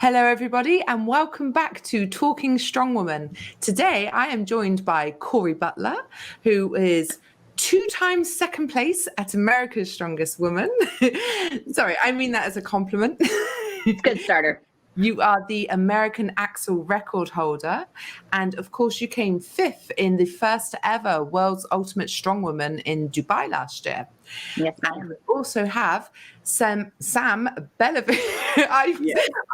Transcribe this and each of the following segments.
Hello, everybody, and welcome back to Talking Strongwoman. Today, I am joined by Cori Butler, who is 2 times second place at America's Strongest Woman. Sorry, I mean that as a compliment. It's a good starter. You are the American Axle record holder. And of course, you came 5th in the first ever World's Ultimate Strongwoman in Dubai last year. Yes, and we also have Sam Belliveau. I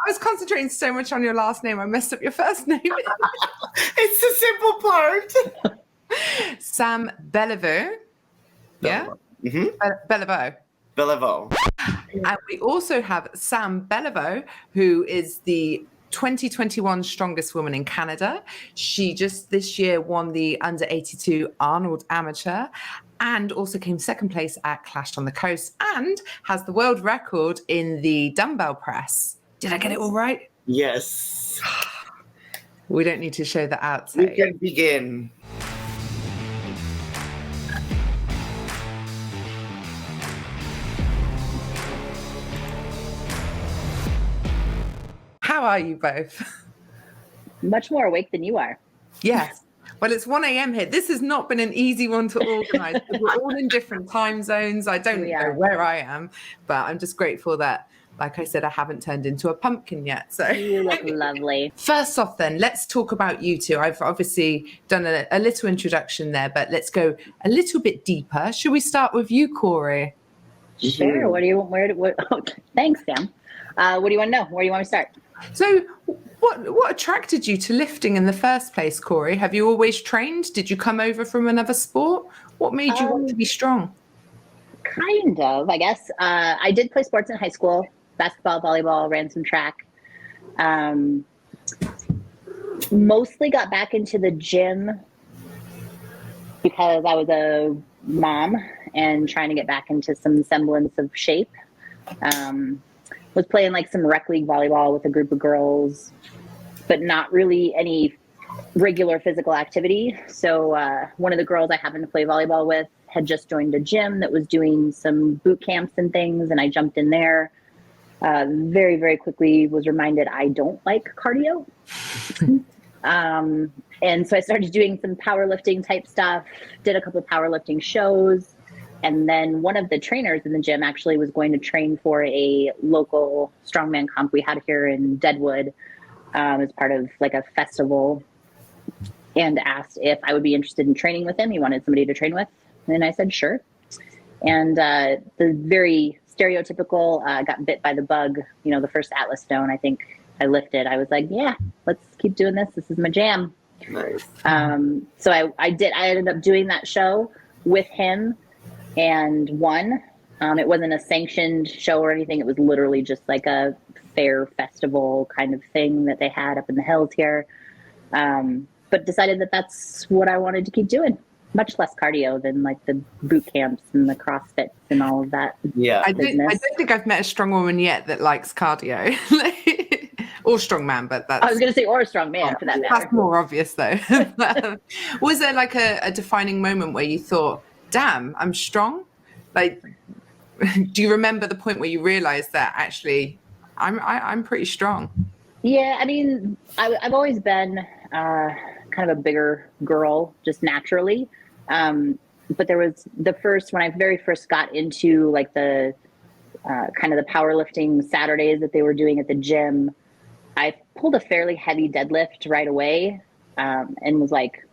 was concentrating so much on your last name, I messed up your first name. It's the simple part. Sam Belliveau. Yeah? Mm-hmm. Belliveau. And we also have Sam Belliveau, who is the 2021 Strongest Woman in Canada. She just this year won the under 82 Arnold Amateur and also came second place at Clash on the Coast and has the world record in the dumbbell press. Did I get it all right? Yes. We don't need to show that out. We can begin. How are you both? Much more awake than you are. Yes. Well, it's 1 a.m. here. This has not been an easy one to organize. We're all in different time zones. I don't know where I am, but I'm just grateful that, like I said, I haven't turned into a pumpkin yet. So you look lovely. First off, then, let's talk about you two. I've obviously done a little introduction there, but let's go a little bit deeper. Should we start with you, Cori? Sure. What do you want? Thanks, Sam. What do you want to know? Where do you want me to start? So what attracted you to lifting in the first place, Cori? Have you always trained? Did you come over from another sport? What made you want to be strong? Kind of, I guess. I did play sports in high school, basketball, volleyball, ran some track. Mostly got back into the gym because I was a mom and trying to get back into some semblance of shape. Was playing like some rec league volleyball with a group of girls, but not really any regular physical activity. So one of the girls I happened to play volleyball with had just joined a gym that was doing some boot camps and things, and I jumped in there. Very, very quickly was reminded I don't like cardio. And so I started doing some powerlifting type stuff, did a couple of powerlifting shows. And then one of the trainers in the gym actually was going to train for a local strongman comp we had here in Deadwood as part of like a festival, and asked if I would be interested in training with him. He wanted somebody to train with. And I said, sure. And the very stereotypical got bit by the bug, the first Atlas stone, I think I lifted. I was like, yeah, let's keep doing this. This is my jam. Nice. So I ended up doing that show with him and won. It wasn't a sanctioned show or anything. It was literally just like a fair festival kind of thing that they had up in the hills here. But decided that that's what I wanted to keep doing. Much less cardio than like the boot camps and the CrossFits and all of that. Yeah. I don't think I've met a strong woman yet that likes cardio. Or strongman, but that's... I was going to say or a strongman for that matter. That's more obvious though. Was there like a defining moment where you thought, damn, I'm strong? Like, do you remember the point where you realized that actually I'm pretty strong? Yeah, I mean, I've always been kind of a bigger girl just naturally. But there was when I very first got into like the kind of the powerlifting Saturdays that they were doing at the gym, I pulled a fairly heavy deadlift right away and was like,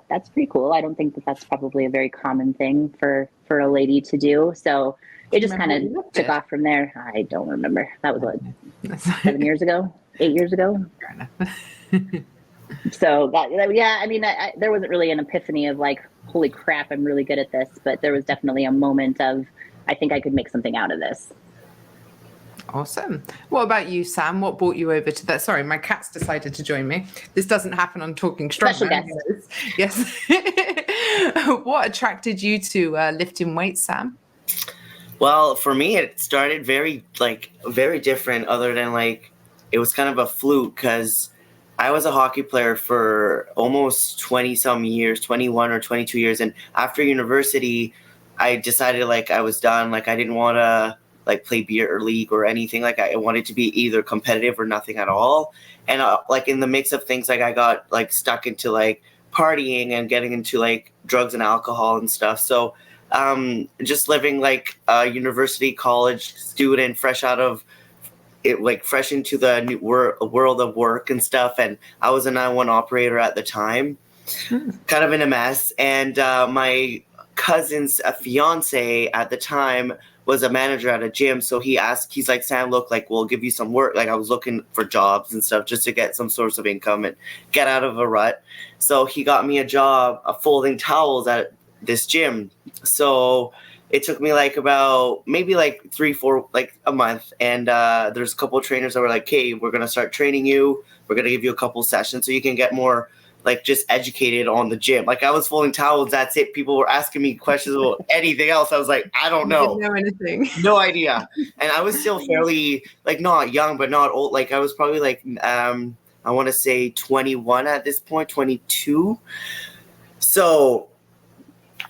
that's pretty cool. I don't think that's probably a very common thing for a lady to do. So it just kind of took off from there. I don't remember. That was what, 7 years ago, 8 years ago. So yeah, I mean, there wasn't really an epiphany of like, holy crap, I'm really good at this. But there was definitely a moment of, I think I could make something out of this. Awesome. What about you, Sam? What brought you over to that? Sorry, my cat's decided to join me. This doesn't happen on Talking Strongman. Yes. What attracted you to lifting weights, Sam? Well, for me, it started very different, other than like, it was kind of a fluke because I was a hockey player for almost 20 some years, 21 or 22 years. And after university, I decided like I was done. Like I didn't want to like play beer league or anything. Like I wanted to be either competitive or nothing at all. And like in the mix of things, like I got like stuck into like partying and getting into like drugs and alcohol and stuff. So just living like a university college student, fresh out of it, like fresh into the new world of work and stuff. And I was a 911 operator at the time, kind of in a mess. And my cousin's fiance at the time was a manager at a gym. So he's like, Sam, look, like we'll give you some work. Like I was looking for jobs and stuff just to get some source of income and get out of a rut. So he got me a job folding towels at this gym. So it took me like about maybe like 3-4 like a month. And there's a couple of trainers that were like, hey, we're going to start training you. We're going to give you a couple sessions so you can get more like just educated on the gym. Like I was folding towels. That's it. People were asking me questions about anything else. I was like, I don't know. Didn't know anything. No idea. And I was still fairly like not young, but not old. Like I was probably like, I want to say 21 at this point, 22. So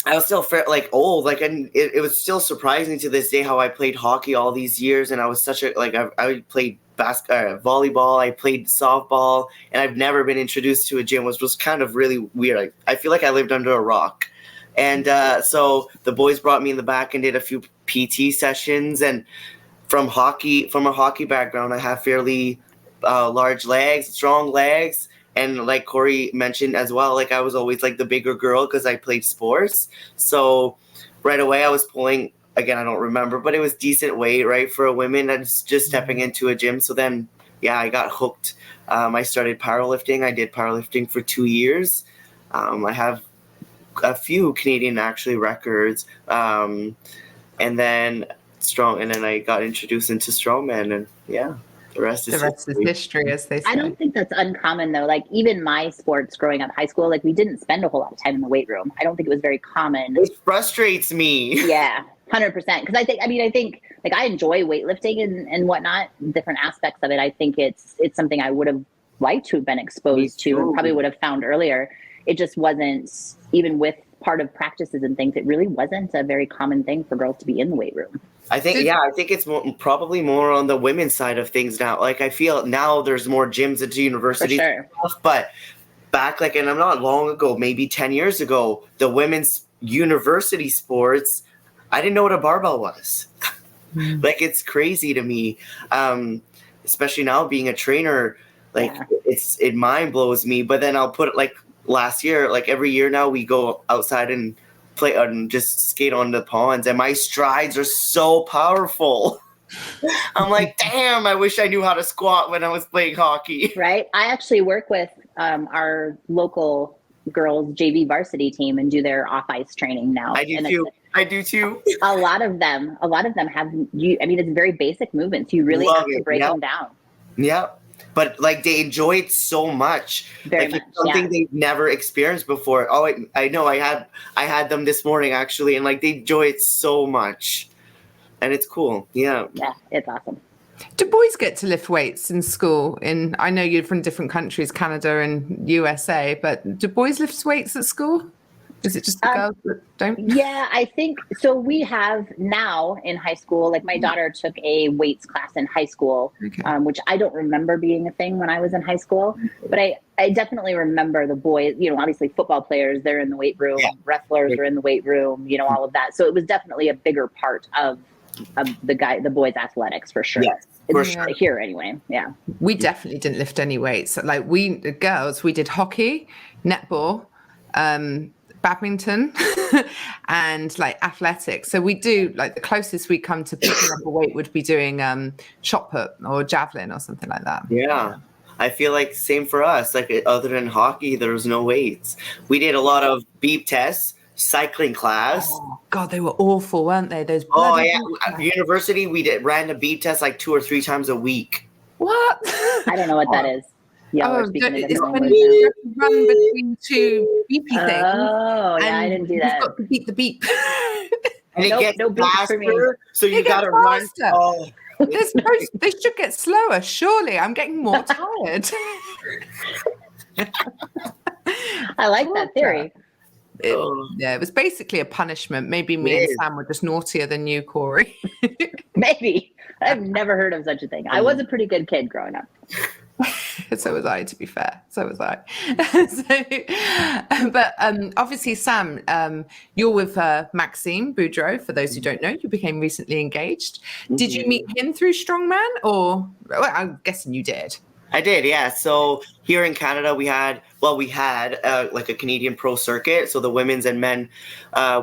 I was still like old, like, and it was still surprising to this day how I played hockey all these years. And I was such a, like, I played volleyball, I played softball, and I've never been introduced to a gym, which was kind of really weird. I feel like I lived under a rock. And so the boys brought me in the back and did a few PT sessions. And from a hockey background, I have fairly large legs, strong legs. And like Cori mentioned as well, like I was always like the bigger girl because I played sports. So right away I was pulling, again, I don't remember, but it was decent weight, right, for a woman that's just stepping into a gym. So then, yeah, I got hooked. I started powerlifting. I did powerlifting for 2 years. I have a few Canadian actually records. And then I got introduced into Strongman, and yeah. The rest is history, as they say. I don't think that's uncommon, though. Like, even my sports growing up high school, like, we didn't spend a whole lot of time in the weight room. I don't think it was very common. It frustrates me. Yeah, 100%. Because I think, like, I enjoy weightlifting and whatnot, different aspects of it. I think it's something I would have liked to have been exposed to and probably would have found earlier. It just wasn't, even with part of practices and things, it really wasn't a very common thing for girls to be in the weight room. I think it's probably more on the women's side of things now. Like I feel now there's more gyms at universities, sure. But back and I'm not long ago, maybe 10 years ago, the women's university sports, I didn't know what a barbell was. Like it's crazy to me, especially now being a trainer. Like it mind blows me. But then I'll put it like last year, like every year now we go outside and play and just skate on the ponds, and my strides are so powerful. I'm like, damn, I wish I knew how to squat when I was playing hockey. Right. I actually work with our local girls JV varsity team and do their off ice training now. I do too. A lot of them have it's very basic movements. You really have to break them down. Yeah. But like they enjoy it so much. Very much, it's something they've never experienced before. Oh, I know. I had them this morning actually, and like they enjoy it so much, and it's cool. Yeah. Yeah, it's awesome. Do boys get to lift weights in school? I know you're from different countries, Canada and USA, but do boys lift weights at school? Is it just the girls that don't? Yeah, I think so. We have now in high school, like my daughter took a weights class in high school, which I don't remember being a thing when I was in high school. But I definitely remember the boys, obviously football players, they're in the weight room, wrestlers are in the weight room, all of that. So it was definitely a bigger part of the boys' athletics for sure. Yes, for sure. Here anyway. Yeah. We definitely didn't lift any weights. Like the girls, we did hockey, netball, badminton and like athletics. So we do like the closest we come to picking up a weight would be doing shot put or javelin or something like that. Yeah. I feel like same for us. Like other than hockey, there was no weights. We did a lot of beep tests, cycling class. Oh, God, they were awful, weren't they? Those. Oh yeah. At university, we did random beep tests like 2 or 3 times a week. What? I don't know what that is. Yeah, it's when you run between 2 beepy things. Oh, yeah, I didn't do that. You've got to beat the beep. And it gets faster, so you got to run. Oh. They should get slower, surely. I'm getting more tired. I like that theory. it was basically a punishment. Maybe me and Sam were just naughtier than you, Cori. Maybe. I've never heard of such a thing. I was a pretty good kid growing up. So was I, to be fair. So was I. But obviously, Sam, you're with Maxime Boudreau. For those who don't know, you became recently engaged. Did you meet him through Strongman, or I'm guessing you did? I did, yeah. So here in Canada, we had like a Canadian pro circuit. So the women's and men,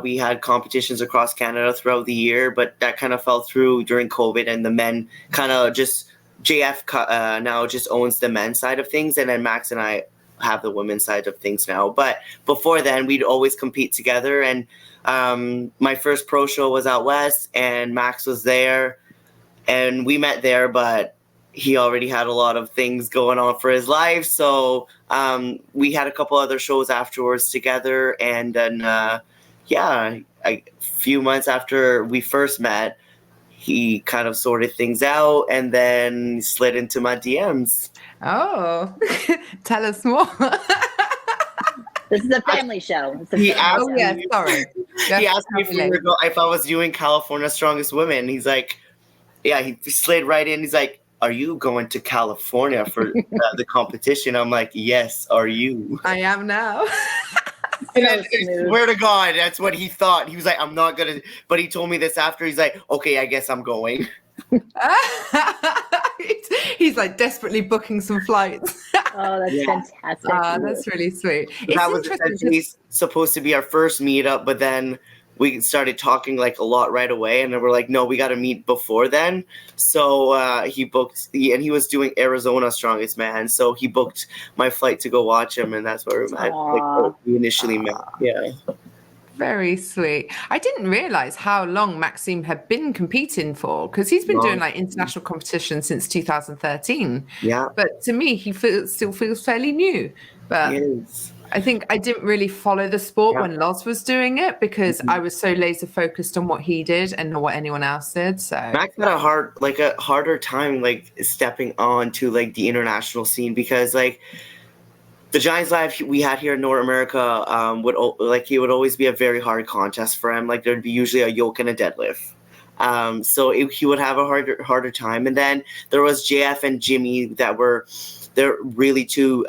we had competitions across Canada throughout the year, but that kind of fell through during COVID, and the men kind of just JF now just owns the men's side of things, and then Max and I have the women's side of things now. But before then, we'd always compete together, and my first pro show was out west, and Max was there, and we met there, but he already had a lot of things going on for his life. So we had a couple other shows afterwards together. And then, a few months after we first met, he kind of sorted things out and then slid into my DMs. Oh, tell us more. This is a family show. He asked sorry. He asked me if I was doing California's Strongest Women. He's like, yeah, he slid right in. He's like, are you going to California for the competition? I'm like, yes, are you? I am now. I swear to God, that's what he thought. He was like, I'm not going to, but he told me this after. He's like, okay, I guess I'm going. He's like desperately booking some flights. Oh, that's fantastic. That's really sweet. That was essentially supposed to be our first meetup, but then we started talking like a lot right away, and then we're like, no, we got to meet before then. So he booked, and he was doing Arizona Strongest Man, so he booked my flight to go watch him, and that's where we initially met. Yeah. Very sweet. I didn't realize how long Maxime had been competing for, because he's been doing like international competition since 2013. Yeah. But to me, he still feels fairly new. But I think I didn't really follow the sport when Loz was doing it, because I was so laser focused on what he did and not what anyone else did. So Max had a harder time like stepping on to like the international scene, because like the Giants Live we had here in North America would always be a very hard contest for him. Like there'd be usually a yoke and a deadlift. So he would have a harder time. And then there was JF and Jimmy they're really two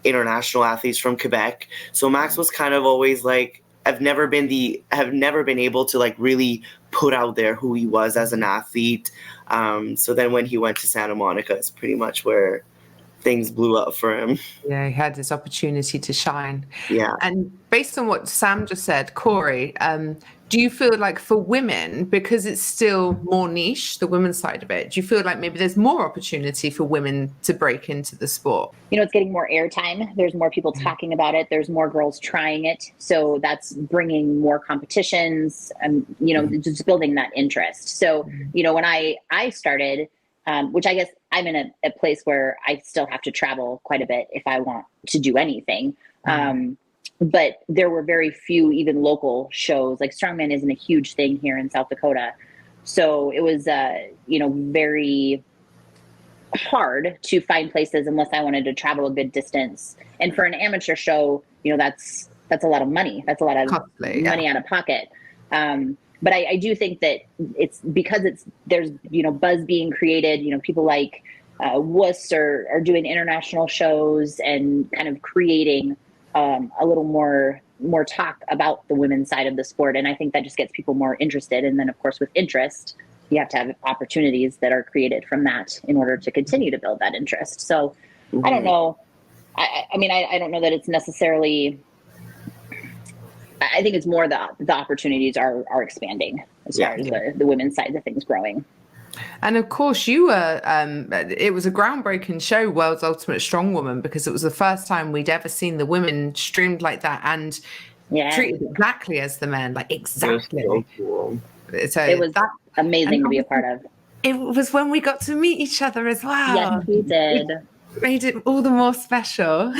international athletes from Quebec. So Max was kind of always like, I've never been able to like really put out there who he was as an athlete. So then when he went to Santa Monica, it's pretty much where things blew up for him. Yeah, he had this opportunity to shine. Yeah. And based on what Sam just said, Cori, do you feel like for women, because it's still more niche, the women's side of it, do you feel like maybe there's more opportunity for women to break into the sport? You know, it's getting more airtime. There's more people talking about it. There's more girls trying it. So that's bringing more competitions and, just building that interest. So, when I started, which I guess I'm in a place where I still have to travel quite a bit if I want to do anything. But there were very few even local shows. Like Strongman isn't a huge thing here in South Dakota. So it was, very hard to find places unless I wanted to travel a good distance. And for an amateur show, that's a lot of money. That's a lot of money out of pocket. But I do think that it's because there's buzz being created. People like Wuss are doing international shows and kind of creating a little more talk about the women's side of the sport. And I think that just gets people more interested. And then, of course, with interest, you have to have opportunities that are created from that in order to continue to build that interest. So I don't know. I don't know that it's necessarily. I think it's more the opportunities are expanding as far as the women's side of things growing. And of course, you were. It was a groundbreaking show, World's Ultimate Strongwoman, because it was the first time we'd ever seen the women streamed like that and treated exactly as the men, like exactly. So cool. So it was amazing to be a part of. It was when we got to meet each other as well. Yes, we did. It made it all the more special.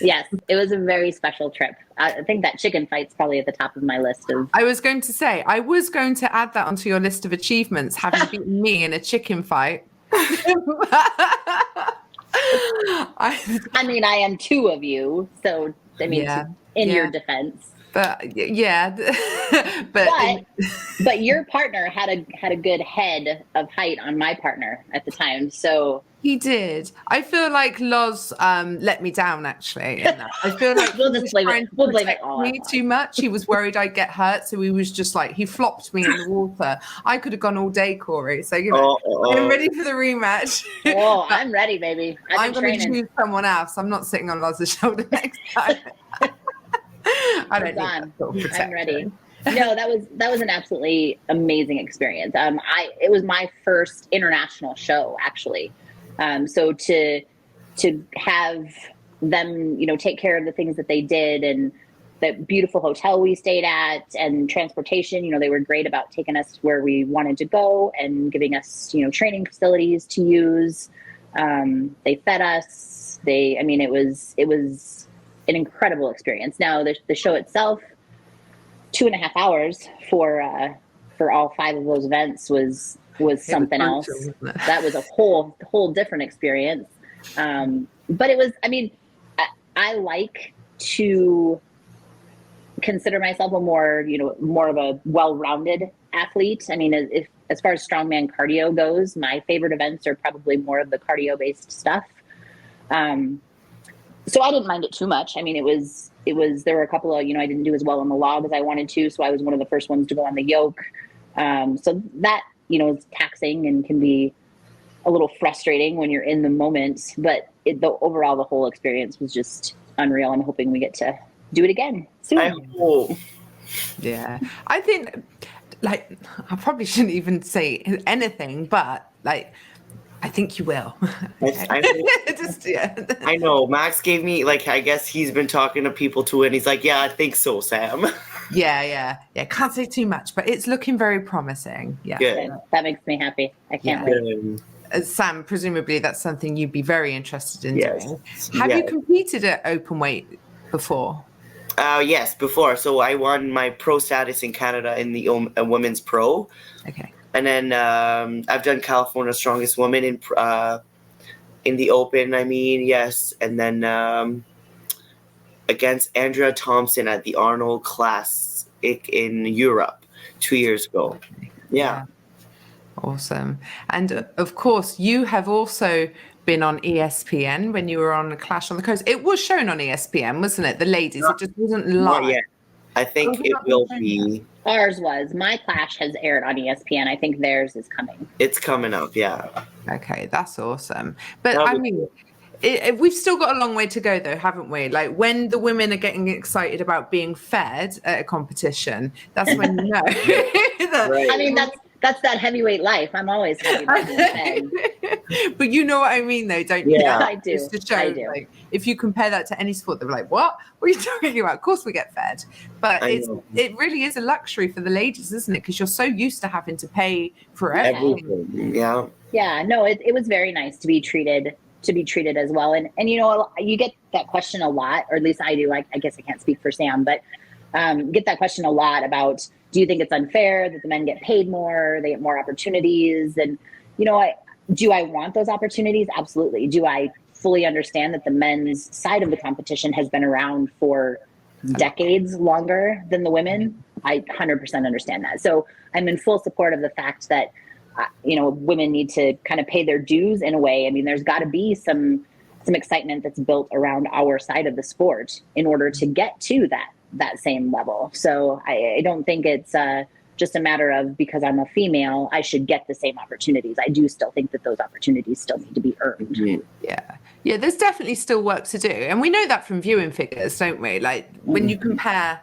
Yes, it was a very special trip. I think that chicken fight's probably at the top of my list. I was going to add that onto your list of achievements, having beaten me in a chicken fight. I am two of you, so in your defense. But yeah, but your partner had a good head of height on my partner at the time, so he did. I feel like Loz let me down actually. In that. I feel like we'll blame it all me too much. He was worried I'd get hurt, so he was just like he flopped me in the water. I could have gone all day, Cori. So I'm ready for the rematch. Oh, I'm ready, baby. I'm going to choose someone else. I'm not sitting on Loz's shoulder next time. I don't need that sort of protection. I'm ready. No, that was an absolutely amazing experience. It was my first international show actually. So to have them, take care of the things that they did and that beautiful hotel we stayed at and transportation, they were great about taking us where we wanted to go and giving us, training facilities to use. They fed us. It was an incredible experience. Now the show itself, 2.5 hours for all 5 of those events was something else. That was a whole different experience. But it was, I like to consider myself a more of a well-rounded athlete. As far as strongman cardio goes, my favorite events are probably more of the cardio-based stuff. So I didn't mind it too much. There were a couple of, I didn't do as well on the log as I wanted to. So I was one of the first ones to go on the yoke. So that, is taxing and can be a little frustrating when you're in the moment, but overall, the whole experience was just unreal. I'm hoping we get to do it again soon. Yeah. I think I probably shouldn't even say anything, but I think you will. I know. Max gave me, I guess he's been talking to people too, and he's like, yeah, I think so, Sam. Yeah. Can't say too much, but it's looking very promising. Yeah. Good. That makes me happy. I can't wait. Sam, presumably that's something you'd be very interested in doing. Yes. Have you competed at open weight before? Yes, before. So I won my pro status in Canada in the women's pro. Okay. And then I've done California's Strongest Woman in the open, yes. And then against Andrea Thompson at the Arnold class in Europe 2 years ago. Yeah. Awesome. And of course, you have also been on ESPN when you were on Clash on the Coast. It was shown on ESPN, wasn't it? The ladies. It just wasn't live. Not yet. I think it will be. Ours was. My Clash has aired on ESPN. I think theirs is coming. It's coming up, yeah. Okay, that's awesome. But we've still got a long way to go, though, haven't we? When the women are getting excited about being fed at a competition, that's when you know. Right. That's that heavyweight life. I'm always happy to be fed. But you know what I mean, though, don't you? Yeah, I do. Just to show, if you compare that to any sport, they're like, what? What are you talking about? Of course we get fed. But it really is a luxury for the ladies, isn't it? Because you're so used to having to pay for everything. Yeah. Yeah, no, it was very nice to be treated as well. And you get that question a lot, or at least I do. I guess I can't speak for Sam, but get that question a lot about, do you think it's unfair that the men get paid more, they get more opportunities? And, do I want those opportunities? Absolutely. Do I fully understand that the men's side of the competition has been around for decades longer than the women? I 100% understand that. So I'm in full support of the fact that, women need to kind of pay their dues in a way. There's got to be some excitement that's built around our side of the sport in order to get to that same level. So I don't think it's just a matter of, because I'm a female, I should get the same opportunities. I do still think that those opportunities still need to be earned. Mm-hmm. Yeah, there's definitely still work to do. And we know that from viewing figures, don't we? When you compare,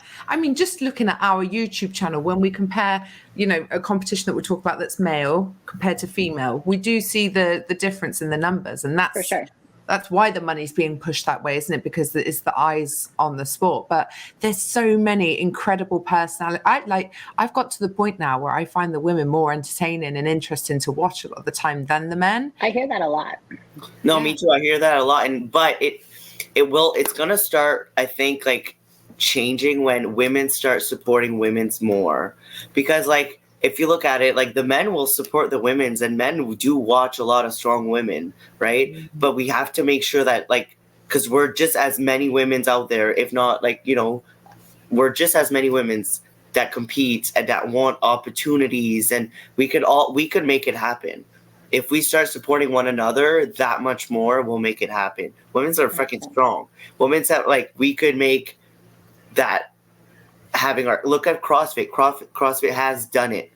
just looking at our YouTube channel, when we compare, a competition that we talk about that's male compared to female, we do see the difference in the numbers. And that's for sure. That's why the money's being pushed that way, isn't it? Because it's the eyes on the sport. But there's so many incredible personalities. I've got to the point now where I find the women more entertaining and interesting to watch a lot of the time than the men. I hear that a lot. No, me too. I hear that a lot. But it's gonna start, I think, changing when women start supporting women's more. Because if you look at it, the men will support the women's, and men do watch a lot of strong women, right? Mm-hmm. But we have to make sure that because we're just as many women's out there, if not like, we're just as many women's that compete and that want opportunities, and we could make it happen. If we start supporting one another, that much more will make it happen. Women's are freaking strong. Women's have, like, we could make that having our, look at CrossFit. CrossFit has done it.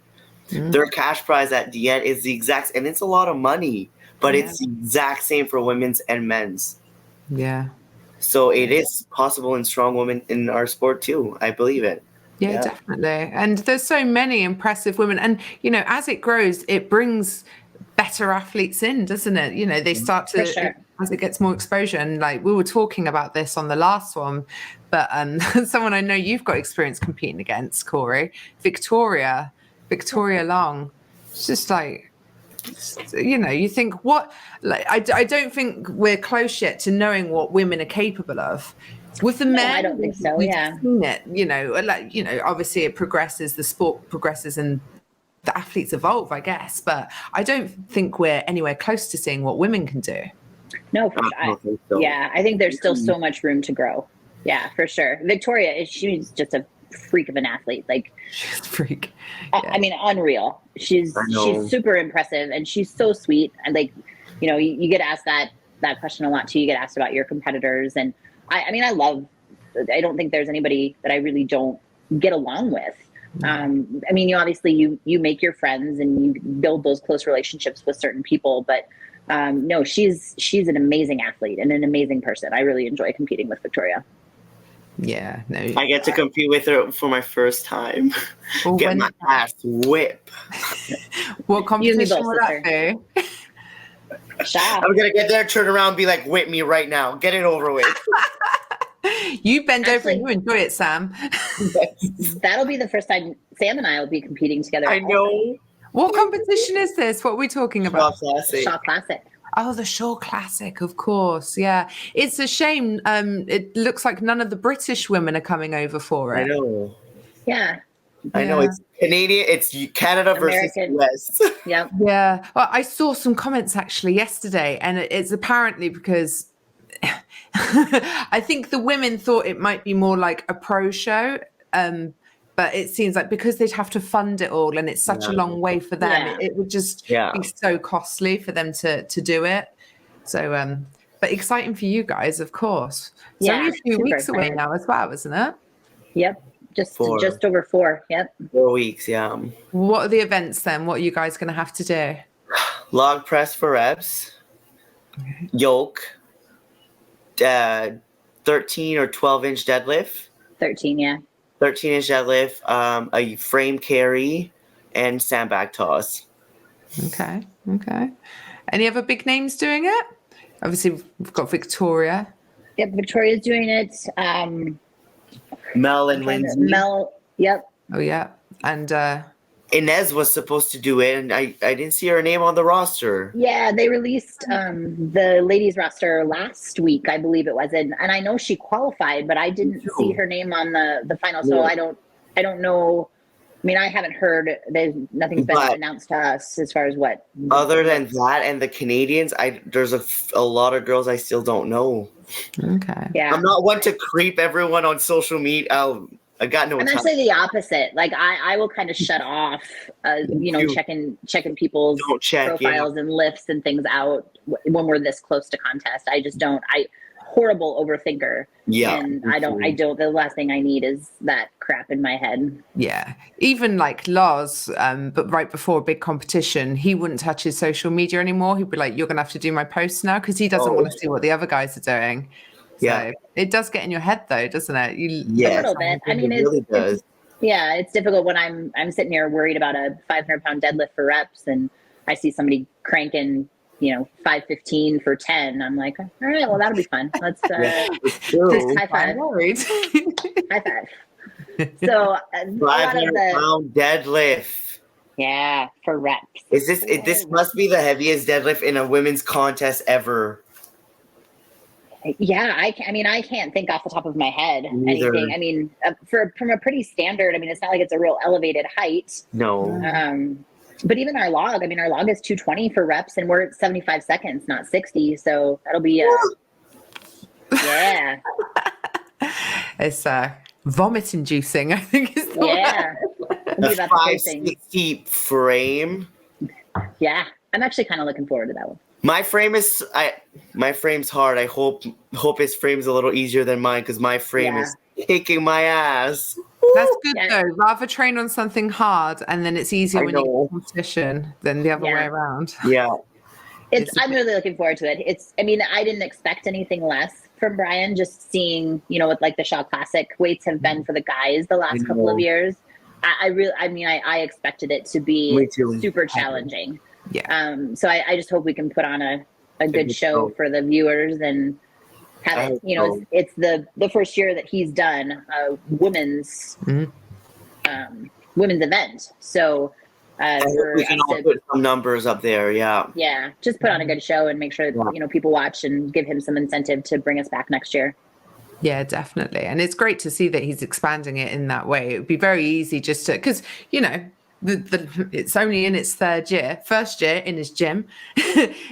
Their cash prize at the end is the exact, and it's a lot of money, but it's the exact same for women's and men's. Yeah. So it is possible in Strongwoman in our sport too. I believe it. Yeah, definitely. And there's so many impressive women. And, as it grows, it brings better athletes in, doesn't it? They start to, as it gets more exposure. And like we were talking about this on the last one, but someone I know you've got experience competing against, Cori, Victoria Long. It's just like, you think what, like, I don't think we're close yet to knowing what women are capable of. With the men, I don't think so. We've seen it, obviously it progresses, the sport progresses, and the athletes evolve, I guess. But I don't think we're anywhere close to seeing what women can do. No, for sure. Yeah, I think there's still so much room to grow. Yeah, for sure. Victoria, she's just a freak of an athlete. Like, she's a freak. I mean, unreal. She's super impressive, and she's so sweet. And like, you get asked that question a lot too. You get asked about your competitors, and I don't think there's anybody that I really don't get along with. Obviously you make your friends and you build those close relationships with certain people, but no, she's an amazing athlete and an amazing person. I really enjoy competing with Victoria. Yeah, no. I get to compete with her for my first time. Get my ass whip. What competition would that be? I'm gonna get there, turn around, be like, whip me right now. Get it over with. You bend over and you enjoy it, Sam. That'll be the first time Sam and I will be competing together. I know. What competition is this? What are we talking about? Shaw Classic. Oh, the Shaw Classic, of course. Yeah. It's a shame. It looks like none of the British women are coming over for it. I know. Yeah. I know. It's Canadian. It's Canada American. versus US. Yeah. Yeah. Well, I saw some comments actually yesterday, and it's apparently because I think the women thought it might be more like a pro show. But it seems like because they'd have to fund it all and it's such a long way for them, it would just be so costly for them to do it. So, but exciting for you guys, of course. It's only a few weeks away now as well, isn't it? Yep. Just over 4. Yep. 4 weeks. Yeah. What are the events then? What are you guys going to have to do? Log press for reps, yoke, 13 or 12-inch deadlift. 13, yeah. 13-inch deadlift, a frame carry, and sandbag toss. Okay. Any other big names doing it? Obviously, we've got Victoria. Yep, Victoria's doing it. Mel and Lindsay. Yep. Oh, yeah. And Inez was supposed to do it, and I didn't see her name on the roster. Yeah, they released the ladies roster last week, I believe it was, and I know she qualified, but I didn't see her name on the final, so I don't know. I mean, I haven't heard. Nothing's been announced to us as far as what. Other than that and the Canadians, there's a lot of girls I still don't know. Okay. Yeah. I'm not one to creep everyone on social media. I got no time. I'm actually the opposite. Like I will kind of shut off, checking people's profiles and lifts and things out when we're this close to contest. I just don't. Horrible overthinker. Yeah. And I don't. The last thing I need is that crap in my head. Yeah. Even like Lars, but right before a big competition, he wouldn't touch his social media anymore. He'd be like, "You're gonna have to do my posts now," because he doesn't want to see what the other guys are doing. So it does get in your head though, doesn't it? A little bit. I mean, it really does. It's difficult when I'm sitting here worried about a 500-pound deadlift for reps, and I see somebody cranking, 515 for 10. I'm like, all right, well, that'll be fun. Let's just high five. High five. So 500-pound deadlift. Yeah, for reps. This must be the heaviest deadlift in a women's contest ever. Yeah, I can't think off the top of my head anything. I mean, from a pretty standard. I mean, it's not like it's a real elevated height. No. But even our log is 220 for reps, and we're at 75 seconds, not 60. So that'll be Yeah. It's vomit inducing, I think is the word. The 560 frame. Yeah. I'm actually kind of looking forward to that one. My frame's hard. I hope his frame's a little easier than mine, because my frame is kicking my ass. That's good though. Rather train on something hard and then it's easier when you get competition than the other way around. Yeah. I'm really looking forward to it. I didn't expect anything less from Brian, just seeing, what like the Shaw Classic weights have been for the guys the last couple of years. I expected it to be super challenging. Yeah. So I just hope we can put on a good show for the viewers and have it, it's the first year that he's done a women's event. So we can all put some numbers up there. Yeah. Just put on a good show and make sure that, people watch and give him some incentive to bring us back next year. Yeah, definitely. And it's great to see that he's expanding it in that way. It would be very easy just to, because, it's only in its third year. First year in his gym,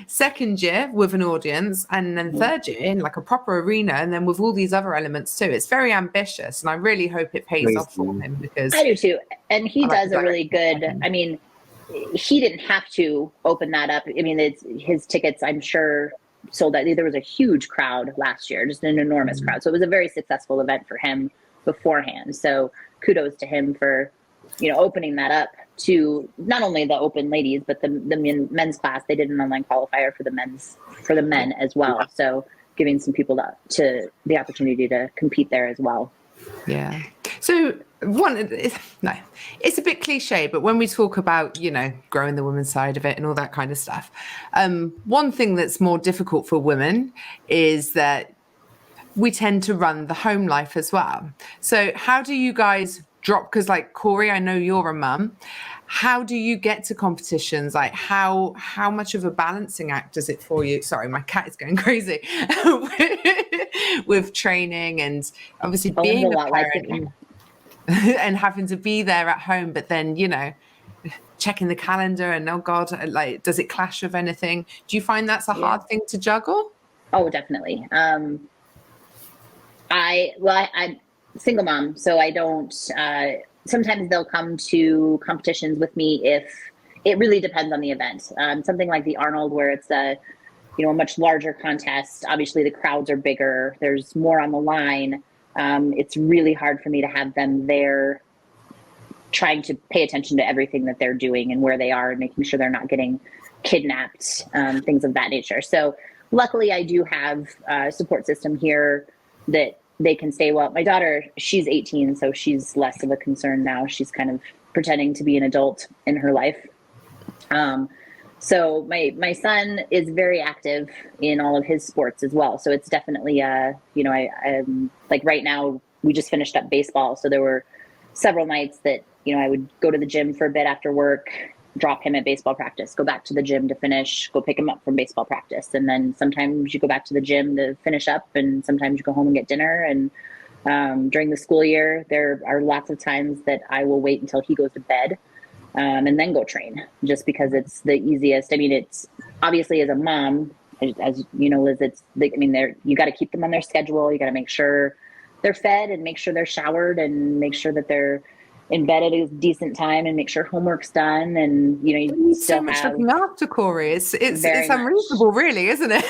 second year with an audience, and then third year in like a proper arena, and then with all these other elements too. It's very ambitious, and I really hope it pays off for him, because I do too. And he does a really good. He didn't have to open that up. His tickets, I'm sure, sold out. There was a huge crowd last year, just an enormous crowd. So it was a very successful event for him beforehand. So kudos to him for opening that up to not only the open ladies, but the men's class. They did an online qualifier for the men as well. So giving some people to the opportunity to compete there as well. Yeah. So it's a bit cliche, but when we talk about, growing the women's side of it and all that kind of stuff, one thing that's more difficult for women is that we tend to run the home life as well. So how do you guys drop, because like Cori, I know you're a mum. How do you get to competitions? Like how much of a balancing act is it for you? Sorry, my cat is going crazy with training and obviously being a parent and having to be there at home, but then, checking the calendar and, oh God, like, does it clash with anything? Do you find that's a hard thing to juggle? Oh, definitely. I'm single mom, so I don't, sometimes they'll come to competitions with me if it really depends on the event. Something like the Arnold, where it's a much larger contest. Obviously the crowds are bigger. There's more on the line. It's really hard for me to have them there trying to pay attention to everything that they're doing and where they are and making sure they're not getting kidnapped, things of that nature. So luckily I do have a support system here that they can stay well. My daughter, she's 18, so she's less of a concern now. She's kind of pretending to be an adult in her life. So my son is very active in all of his sports as well. So it's definitely, I'm like right now we just finished up baseball. So there were several nights that, I would go to the gym for a bit after work, drop him at baseball practice, go back to the gym to finish, go pick him up from baseball practice. And then sometimes you go back to the gym to finish up, and sometimes you go home and get dinner. And during the school year, there are lots of times that I will wait until he goes to bed and then go train, just because it's the easiest. It's obviously, as a mom, as you know, Liz, you got to keep them on their schedule. You got to make sure they're fed and make sure they're showered and make sure that they're in bed at a decent time and make sure homework's done. And you still so much looking after Cori. It's unreasonable, really, isn't it?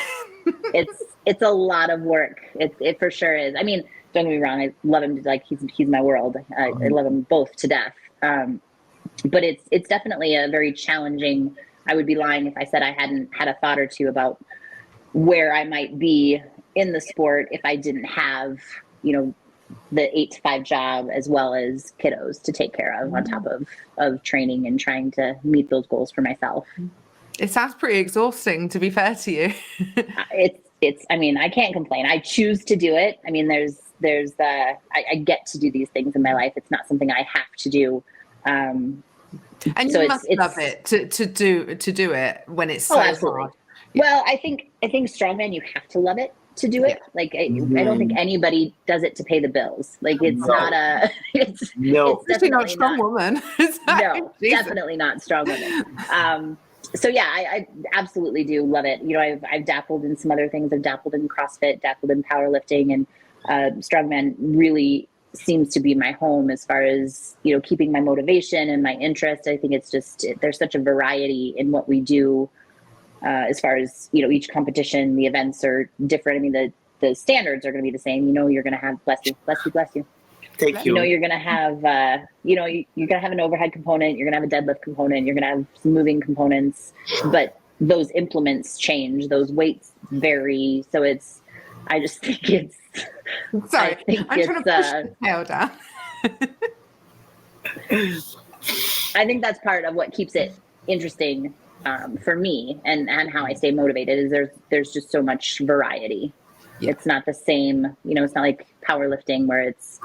it's a lot of work. It for sure is. Don't get me wrong, I love him, like he's my world. I love them both to death. But it's definitely a very challenging. I would be lying if I said I hadn't had a thought or two about where I might be in the sport if I didn't have the 8 to 5 job as well as kiddos to take care of on top of training and trying to meet those goals for myself. It sounds pretty exhausting, to be fair to you. I can't complain. I choose to do it. I get to do these things in my life. It's not something I have to do. And so you must love it to do it when it's so hard. Well, I think Strongman, you have to love it to do it. Like I don't think anybody does it to pay the bills. Like it's not a. It's definitely not Strongwoman. No, definitely not Strongwoman. So yeah, I absolutely do love it. You know, I've dabbled in some other things. I've dabbled in CrossFit, dabbled in powerlifting, and Strongman really seems to be my home as far as, you know, keeping my motivation and my interest. I think it's just, there's such a variety in what we do as far as, you know, each competition, the events are different. I mean, the standards are going to be the same. You know, you're going to have, bless you. Thank you. You know, you're going to have, you know, you're going to have an overhead component. You're going to have a deadlift component. You're going to have some moving components, but those implements change. Those weights vary. So it's, I just think it's, sorry, I'm trying to push the tail down. I think that's part of what keeps it interesting for me and how I stay motivated is there's just so much variety. Yeah. It's not the same, you know, it's not like powerlifting where it's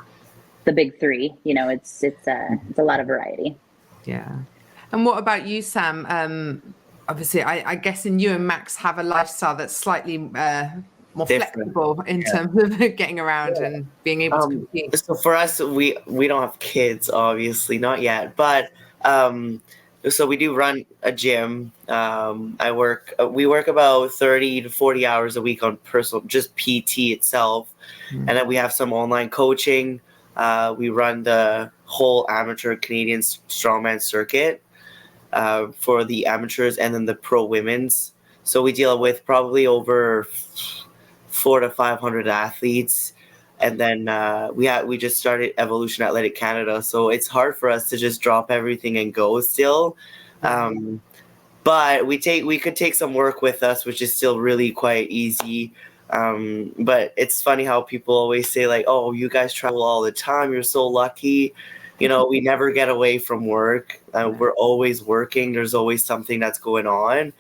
the big three, you know, it's a lot of variety. Yeah. And what about you, Sam? Obviously, I guess you and Max have a lifestyle that's slightly more flexible in terms of getting around and being able to compete. So for us, we don't have kids, obviously, not yet, but so we do run a gym. We work about 30 to 40 hours a week on personal, just PT itself. And then we have some online coaching. We run the whole amateur Canadian strongman circuit for the amateurs and then the pro women's. So we deal with probably over 400 to 500 athletes. And then we just started Evolution Athletic Canada. So it's hard for us to just drop everything and go still. But we could take some work with us, which is still really quite easy. But it's funny how people always say like, oh, you guys travel all the time. You're so lucky. You know, we never get away from work. We're always working. There's always something that's going on.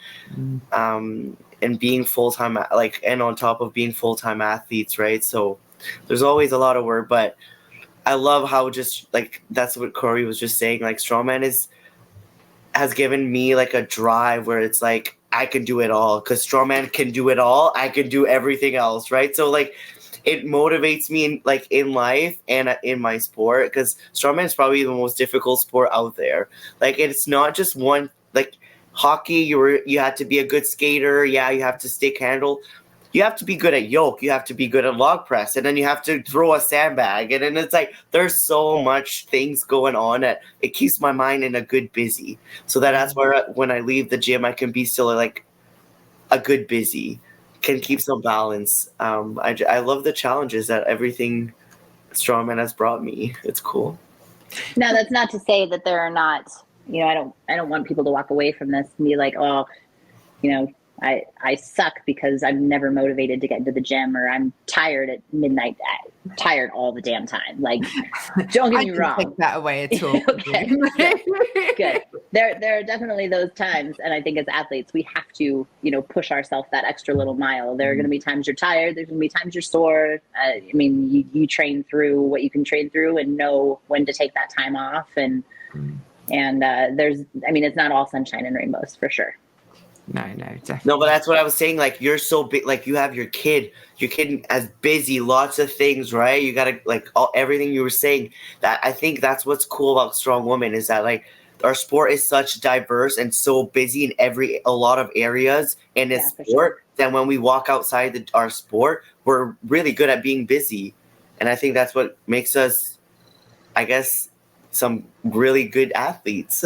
And being full-time, and on top of being full-time athletes, right? So there's always a lot of work, but I love how just like, that's what Cori was just saying, like Strongman has given me like a drive where it's like, I can do it all because Strongman can do it all. I can do everything else. Right. So like, it motivates me in life and in my sport because Strongman is probably the most difficult sport out there. Like, it's not just one, like hockey, you had to be a good skater. Yeah. You have to stick handle. You have to be good at yoke. You have to be good at log press. And then you have to throw a sandbag. And then it's like, there's so much things going on that it keeps my mind in a good busy. So that's where when I leave the gym, I can be still like a good busy, can keep some balance. I love the challenges that everything Strongman has brought me. It's cool. No, that's not to say that there are not, you know, I don't want people to walk away from this and be like, oh, you know, I suck because I'm never motivated to get into the gym, or I'm tired at midnight, tired all the damn time. Like, don't get me wrong. Take that away at all. Okay, good. There are definitely those times, and I think as athletes, we have to, you know, push ourselves that extra little mile. There are going to be times you're tired. There's going to be times you're sore. I mean, you train through what you can train through, and know when to take that time off. And it's not all sunshine and rainbows for sure. No, definitely. No, but that's what I was saying. Like, you're so big, like you have your kid as busy, lots of things, right? You got to like everything you were saying. That I think that's what's cool about Strongwoman is that like our sport is such diverse and so busy in a lot of areas in this sport sure. That when we walk outside our sport, we're really good at being busy. And I think that's what makes us, I guess, some really good athletes.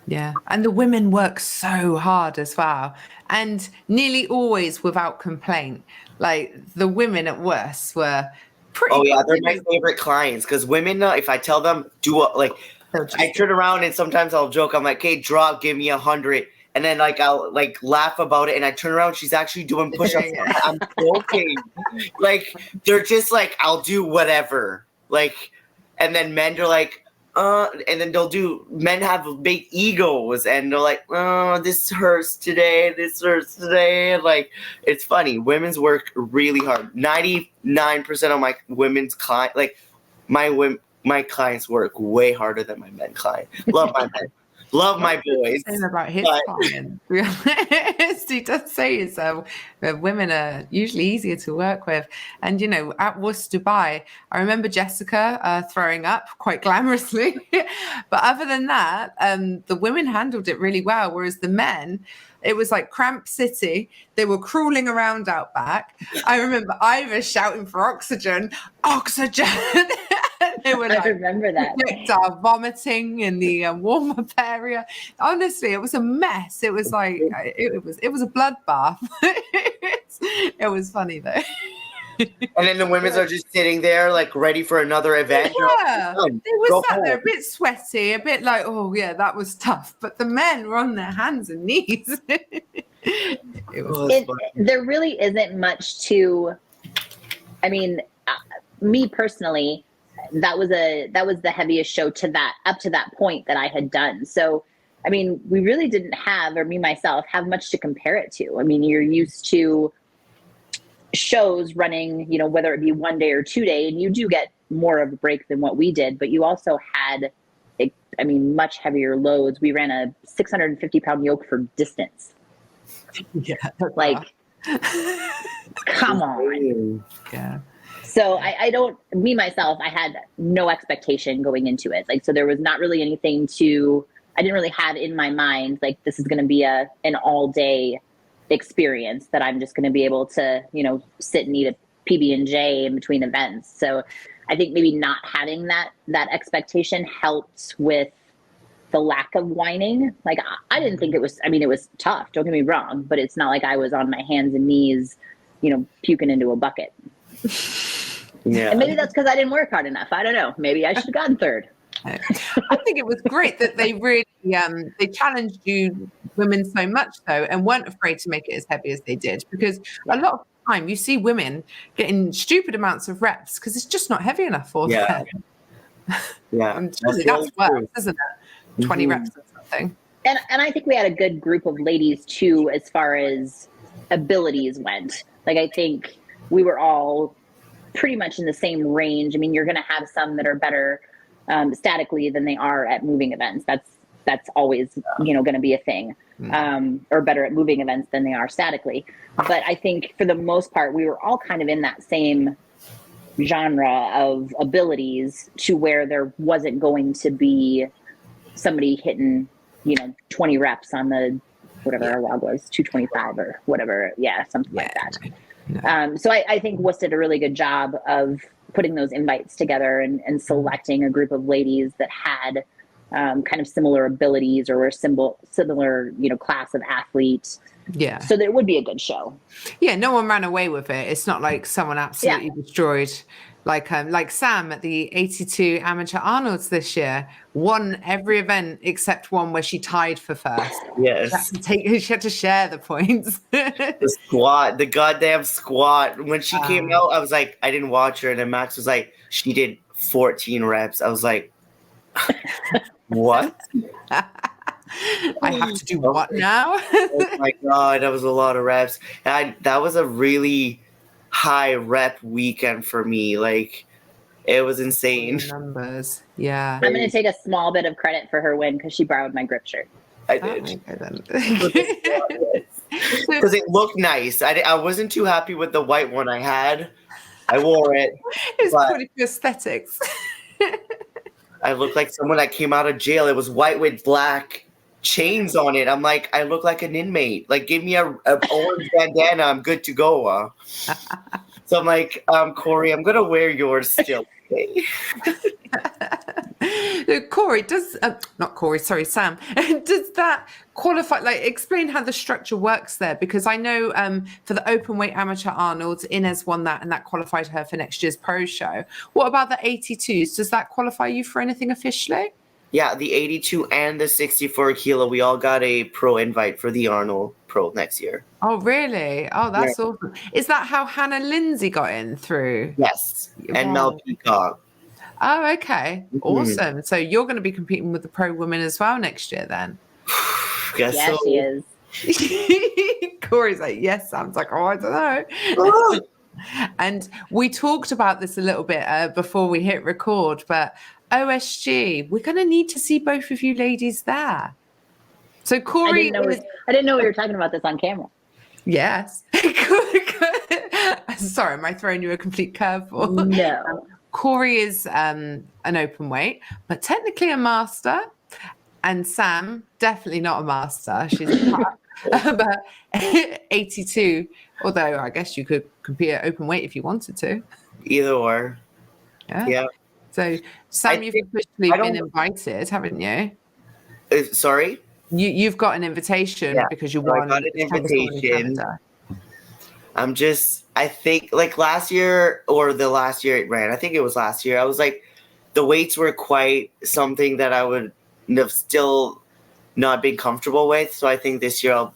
Yeah. And the women work so hard as well. And nearly always without complaint. Like, the women at worst were pretty good. Yeah, they're my favorite clients because women, if I tell them, I turn around and sometimes I'll joke. I'm like, hey, drop, give me 100. And then like I'll like laugh about it. And I turn around, she's actually doing push-ups. I'm joking. Like, they're just like, I'll do whatever. Like, and then men are like, and then men have big egos and they're like, oh, this hurts today. And like, it's funny. Women's work really hard. 99% of my women's clients, like my clients work way harder than my men client. Love my men. Love my boys. Saying about his but- client. He does say women are usually easier to work with. And, at Worcester Dubai, I remember Jessica throwing up quite glamorously. But other than that, the women handled it really well, whereas the men, it was like Cramp City. They were crawling around out back. I remember Ivor shouting for oxygen. They were I remember that. Vomiting in the warm-up area. Honestly, it was a mess. It was like it was a bloodbath. It was funny though. And then the women's are just sitting there, like ready for another event. Yeah, they were sat there a bit sweaty, a bit like, oh yeah, that was tough. But the men were on their hands and knees. There really isn't much to. I mean, me personally, that was the heaviest show up to that point that I had done. So, I mean, we really didn't have, or me myself, have much to compare it to. I mean, you're used to shows running, whether it be 1 day or 2 day, and you do get more of a break than what we did, but you also had, much heavier loads. We ran a 650-pound yoke for distance. Yeah. Like, come on. Yeah. So I don't, me myself, I had no expectation going into it. Like, so there was not really anything I didn't really have in my mind, like, this is going to be an all day experience that I'm just going to be able to, sit and eat a PB&J in between events. So I think maybe not having that expectation helped with the lack of whining. Like, I didn't think it was tough, don't get me wrong, but it's not like I was on my hands and knees, puking into a bucket. Yeah. And maybe that's because I didn't work hard enough. I don't know. Maybe I should have gotten third. I think it was great that they really they challenged you women so much though, and weren't afraid to make it as heavy as they did, because a lot of the time you see women getting stupid amounts of reps because it's just not heavy enough for them. Yeah. That's worse, isn't it? 20 reps or something. And I think we had a good group of ladies too, as far as abilities went. Like, I think we were all pretty much in the same range. I mean, you're going to have some that are better statically than they are at moving events. That's always, going to be a thing, or better at moving events than they are statically. But I think for the most part, we were all kind of in that same genre of abilities, to where there wasn't going to be somebody hitting, 20 reps on the, whatever our log was, 225 or whatever. Yeah, something like that. No. So I think Wuss did a really good job of putting those invites together and selecting a group of ladies that had kind of similar abilities, or were similar, class of athletes. Yeah. So that it would be a good show. Yeah, no one ran away with it. It's not like someone absolutely destroyed. Like Sam at the 82 Amateur Arnolds this year won every event except one where she tied for first. Yes. She had to share the points. The goddamn squat. When she came out, I was like, I didn't watch her. And then Max was like, she did 14 reps. I was like, what? I have to do what now? Oh my God, that was a lot of reps. And that was a really high rep weekend for me. Like, it was insane. Numbers. Yeah. I'm going to take a small bit of credit for her win because she borrowed my grip shirt. I did. Because it looked nice. I wasn't too happy with the white one I had. I wore it. It's pretty for aesthetics. I looked like someone that came out of jail. It was white with black chains on it. I'm like, I look like an inmate. Like, give me a orange bandana. I'm good to go. So I'm like, Cori, I'm gonna wear yours still. Cori, Sam, does that qualify? Like, explain how the structure works there, because I know for the open weight amateur Arnold, Inez won that, and that qualified her for next year's pro show. What about the 82s? Does that qualify you for anything officially? Yeah, the 82 and the 64 kilo, we all got a pro invite for the Arnold Pro next year. Oh, really? Oh, that's awesome. Is that how Hannah Lindsay got in through? Yes, and Mel Peacock. Oh, okay. Awesome. So you're going to be competing with the pro women as well next year then? Yes, so. She is. Cori's like, yes. Sam's like, oh, I don't know. And we talked about this a little bit before we hit record, but OSG, we're going to need to see both of you ladies there. So I Cori didn't know we were talking about this on camera. Yes. Sorry, am I throwing you a complete curveball? No. Cori is an open weight, but technically a master. And Sam, definitely not a master. She's but 82. Although I guess you could compete at open weight if you wanted to. Either or. Yeah. So Sam, you've officially been invited, haven't you? Sorry? You've got an invitation because you won. I got an invitation. I think like last year or the last year it ran, I think it was last year, I was like, the weights were quite something that I would have still not been comfortable with. So I think this year I'll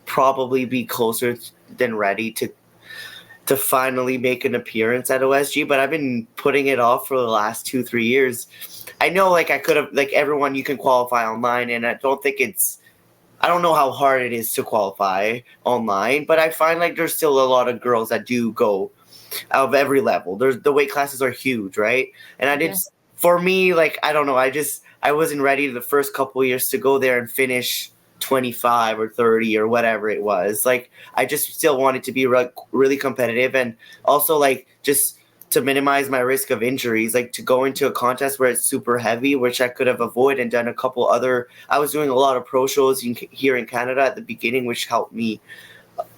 probably be closer than ready to finally make an appearance at OSG, but I've been putting it off for the last 2-3 years. I know like I could have, like everyone, you can qualify online, and I don't know how hard it is to qualify online, but I find like there's still a lot of girls that do go out of every level. The weight classes are huge, right? And for me, like, I don't know, I wasn't ready the first couple of years to go there and finish 25 or 30 or whatever it was. Like, I just still wanted to be really competitive, and also like just to minimize my risk of injuries, like to go into a contest where it's super heavy, which I could have avoided and done a couple other. I was doing a lot of pro shows here in Canada at the beginning, which helped me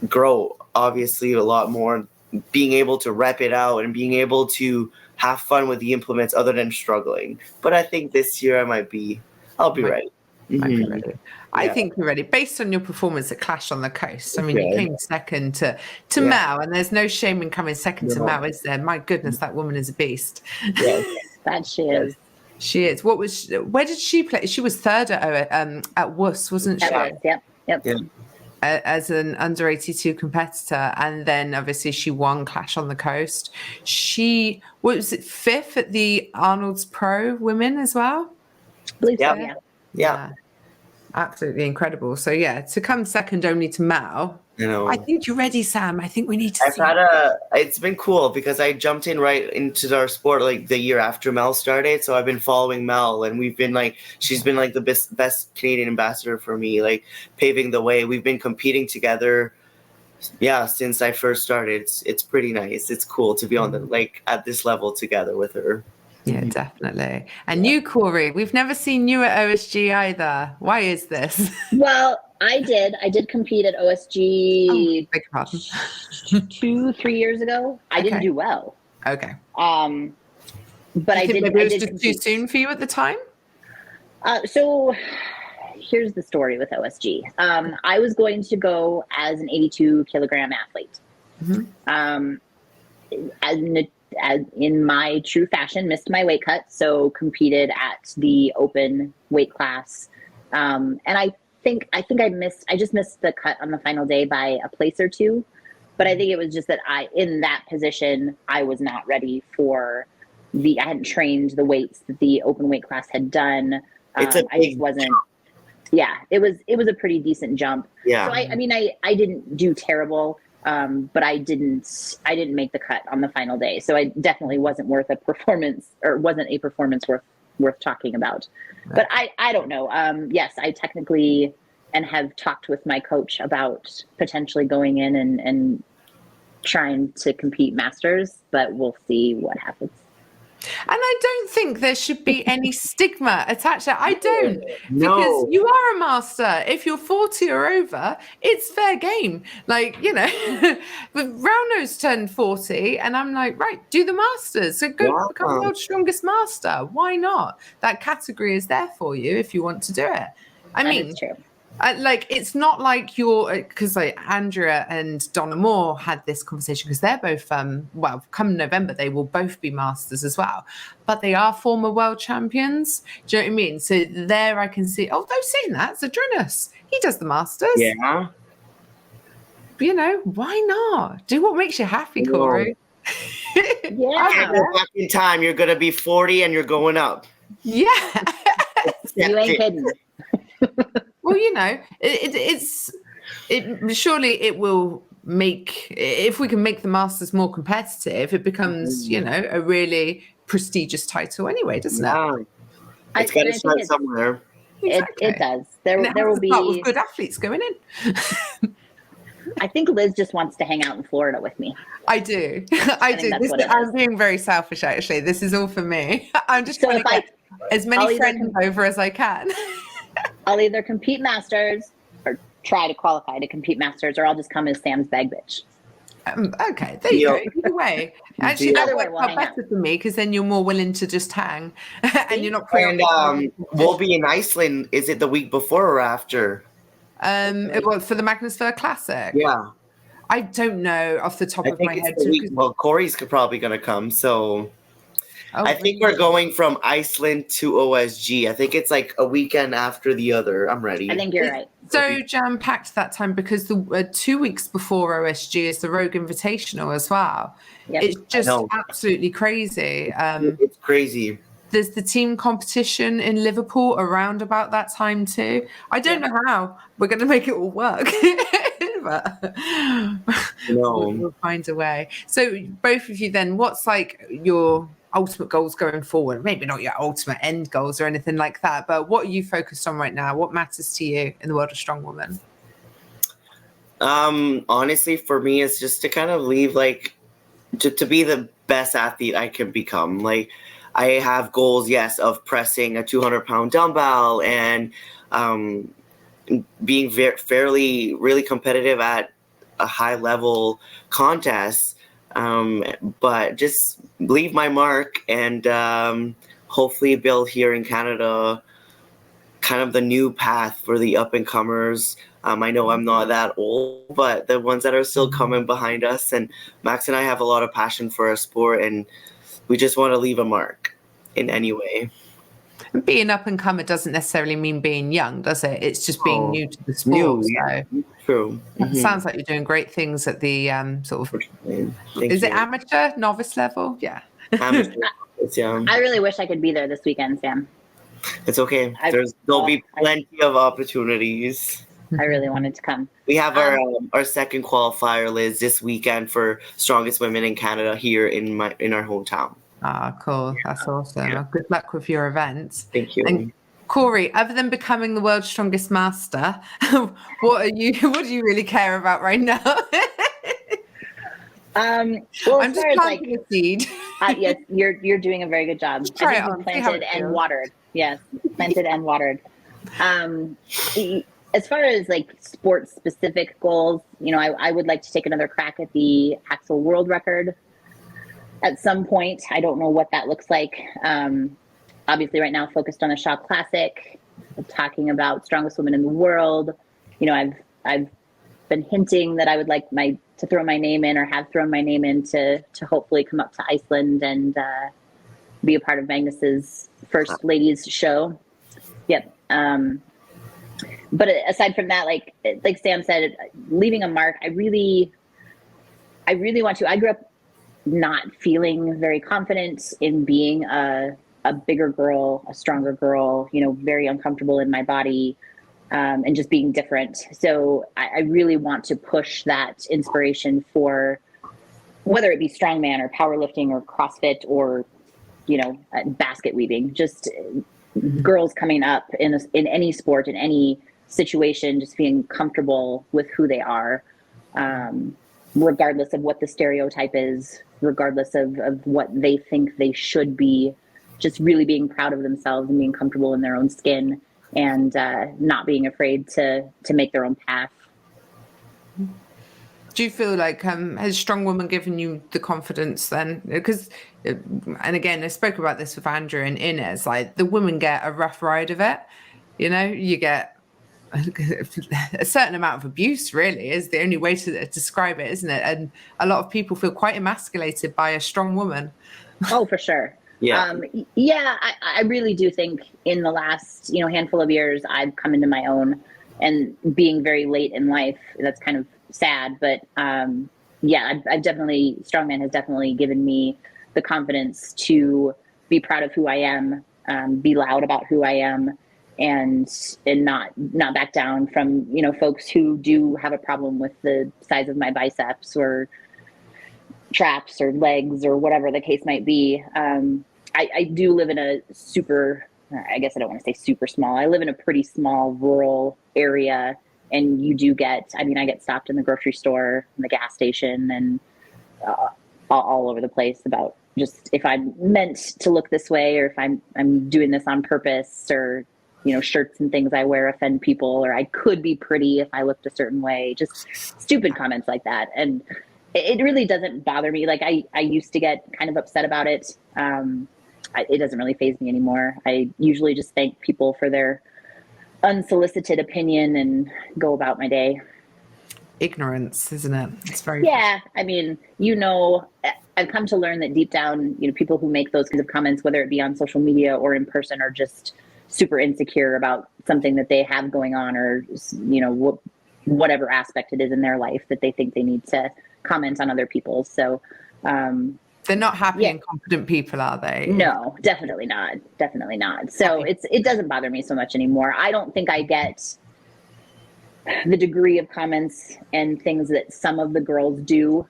grow obviously a lot more, being able to rep it out and being able to have fun with the implements other than struggling. But I think this year I'll be ready. I think you're ready based on your performance at Clash on the Coast. I mean, you came second to Mao, and there's no shame in coming second to Mao, is there? My goodness, that woman is a beast. Yes, that she is. She is. Where did she play? She was third at WUS, wasn't she? Yep. As an under 82 competitor, and then obviously she won Clash on the Coast. She was it fifth at the Arnold's Pro Women as well. I believe so. Yeah. Absolutely incredible. So to come second only to Mao. I think you're ready, Sam. I think we need to it's been cool because I jumped in right into our sport like the year after Mel started. So I've been following Mel, and we've been like, she's been like the best Canadian ambassador for me, like paving the way. We've been competing together. Yeah, since I first started. It's pretty nice. It's cool to be on at this level together with her. Yeah, definitely. And you, Cori, we've never seen you at OSG either. Why is this? Well, I did compete at OSG beg your pardon. 2-3 years ago. I didn't do well. Okay. But I did. Maybe it was just too soon for you at the time? So here's the story with OSG. I was going to go as an 82 kilogram athlete. As in my true fashion, missed my weight cut, so competed at the open weight class. And I think I just missed the cut on the final day by a place or two. But I think it was just that in that position, I was not ready for I hadn't trained the weights that the open weight class had done. I just wasn't. Yeah, it was a pretty decent jump. Yeah. So I didn't do terrible. But I didn't make the cut on the final day. So I definitely wasn't worth a performance worth talking about. Right. But I don't know. Yes, I technically and have talked with my coach about potentially going in and trying to compete masters, but we'll see what happens. And I don't think there should be any stigma attached to it. I don't. Because you are a master. If you're 40 or over, it's fair game. Like, but Rauno's turned 40, and I'm like, right, do the masters. So go become world's strongest master. Why not? That category is there for you if you want to do it. I mean, that's true. It's not like because Andrea and Donna Moore had this conversation because they're both, come November, they will both be masters as well. But they are former world champions. Do you know what I mean? So there I can see, though saying that, Zadrunas, he does the masters. Yeah. But, why not? Do what makes you happy, Cori. Yeah. Go back in time. You're going to be 40 and you're going up. Yeah. You ain't kidding. Well, surely it will make, if we can make the Masters more competitive, it becomes, a really prestigious title anyway, doesn't it? It's got to start somewhere. Exactly. It does. There will start with be good athletes going in. I think Liz just wants to hang out in Florida with me. I do. I think that's what it is. I'm being very selfish, actually. This is all for me. I'm just trying to get as many friends over as I can. I'll either compete masters or try to qualify to compete masters, or I'll just come as Sam's bag bitch. Okay, there you go. Either way. Actually, that works we'll out better for me because then you're more willing to just hang and you're not And we'll be in Iceland. Is it the week before or after? It was for the Magnusfjord Classic. Yeah. I don't know off the top of my head. Well, Cori's probably going to come. So I think really? we're going from Iceland to OSG. I think it's like a weekend after the other. I'm ready. I think you're right. So jam-packed that time because the 2 weeks before OSG is the Rogue Invitational as well. Yep. It's just absolutely crazy. It's crazy. There's the team competition in Liverpool around about that time too. I don't know how we're going to make it all work. But we'll find a way. So both of you then, what's like your ultimate goals going forward? Maybe not your ultimate end goals or anything like that, but what are you focused on right now? What matters to you in the world of Strongwoman? Honestly, for me, it's just to kind of leave to be the best athlete I can become. Like, I have goals, yes, of pressing a 200-pound dumbbell and being really competitive at a high level contest, but just leave my mark and hopefully build here in Canada kind of the new path for the up and comers. I know I'm not that old, but the ones that are still coming behind us, and Max and I have a lot of passion for our sport, and we just want to leave a mark in any way. Being up and comer doesn't necessarily mean being young, does it? It's just being new to the sport. True. It sounds like you're doing great things at the sort of. Is it amateur, novice level? Yeah. Amateur, yeah. I really wish I could be there this weekend, Sam. It's okay. There'll be plenty of opportunities. I really wanted to come. We have our second qualifier, Liz, this weekend for Strongest Women in Canada here in our hometown. Ah, cool. That's awesome. Well, good luck with your events. Thank you. And Cori, other than becoming the world's strongest master, what do you really care about right now? Well, I'm just planting a seed. Yes, you're doing a very good job. Try I think you planted and watered. Yes, planted and watered. As far as like sports specific goals, I would like to take another crack at the Axel world record at some point. I don't know what that looks like. Obviously right now focused on the Shaw Classic, talking about strongest woman in the world. I've been hinting that I would like to throw my name in, or have thrown my name in to hopefully come up to Iceland and be a part of Magnus's first ladies show. Yep. But aside from that, like Sam said, leaving a mark, I really want to. I grew up not feeling very confident in being a bigger girl, a stronger girl, very uncomfortable in my body, and just being different. So I really want to push that inspiration for whether it be strongman or powerlifting or CrossFit or, basket weaving, just girls coming up in any sport, in any situation, just being comfortable with who they are, regardless of what the stereotype is, regardless of what they think they should be, just really being proud of themselves and being comfortable in their own skin and not being afraid to make their own path. Do you feel like has Strongwoman given you the confidence then? Because, and again, I spoke about this with Andrew and Inez, like the women get a rough ride of it. You get a certain amount of abuse, really, is the only way to describe it, isn't it? And a lot of people feel quite emasculated by a strong woman. Oh, for sure. Yeah. I really do think in the last, handful of years, I've come into my own, and being very late in life, that's kind of sad. But I've definitely, Strongman has definitely given me the confidence to be proud of who I am, be loud about who I am, and not back down from, folks who do have a problem with the size of my biceps or traps or legs or whatever the case might be. I do live in a super I guess I don't want to say super small. I live in a pretty small rural area, and you do get, I mean, I get stopped in the grocery store, in the gas station, and all over the place about just if I'm meant to look this way, or if I'm doing this on purpose, or, you know, shirts and things I wear offend people, or I could be pretty if I looked a certain way, just stupid comments like that. And it really doesn't bother me. Like I used to get kind of upset about it. It doesn't really faze me anymore. I usually just thank people for their unsolicited opinion and go about my day. Ignorance, isn't it? It's very I mean, you know, I've come to learn that deep down, you know, people who make those kinds of comments, whether it be on social media or in person, are just super insecure about something that they have going on, or, you know, whatever aspect it is in their life that they think they need to comment on other people's. So they're not happy and confident people, are they? No, definitely not. Definitely not. So it doesn't bother me so much anymore. I don't think I get the degree of comments and things that some of the girls do.